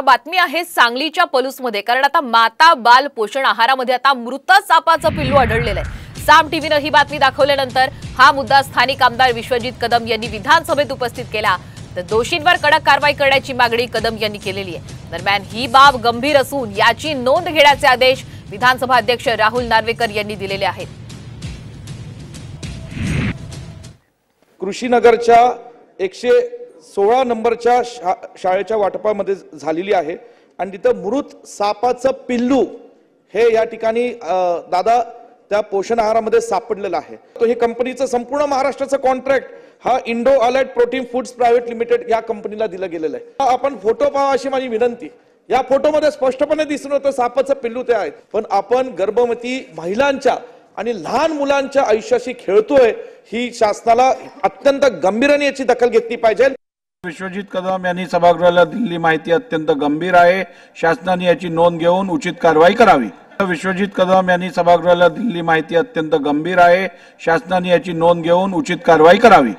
बातमी आहे सांगलीच्या पलूसमध्ये, कारण आता माता बाल पोषण आहारामध्ये आता मृत सापाचं पिल्लू आढळलेलं आहे। साम टीव्हीने ही बातमी दाखवल्यानंतर हा मुद्दा स्थानिक आमदार विश्वजित कदम यांनी विधानसभेत उपस्थित केला, तर दोषींवर कडक कारवाई करण्याची मागणी कदम यांनी केलेली आहे। दरम्यान ही बाब गंभीर असून याची नोंद घेण्याचे आदेश विधानसभा अध्यक्ष राहुल नार्वेकर यांनी दिलेले आहेत। कृषीनगरच्या 116 नंबरच्या शाळेच्या वाटपामध्ये झालेली आहे आणि तिथं मृत सापाचं पिल्लू हे या ठिकाणी दादा त्या पोषण आहारामध्ये सापडलेला आहे। तो हे कंपनीचं संपूर्ण महाराष्ट्राचं कॉन्ट्रॅक्ट हा Indo allied protein foods private limited या कंपनीला दिलं गेलेलं आहे। आपण फोटो पाहा अशी माझी विनंती। या फोटोमध्ये स्पष्टपणे दिसून येतं सापाचं पिल्लू ते आहे, पण आपण गर्भवती महिलांच्या आणि लहान मुलांच्या आयुष्याशी खेळतोय, ही शासनाला अत्यंत गंभीरपणे याची दखल घेतली पाहिजे। विश्वजित कदम यांनी सभागृहाला दिलेली माहिती अत्यंत गंभीर आहे, शासनाने याची नोंद घेऊन उचित कारवाई करावी। विश्वजित कदम यांनी सभागृहाला दिलेली माहिती अत्यंत गंभीर आहे, शासनाने याची नोंद घेऊन उचित कारवाई करावी।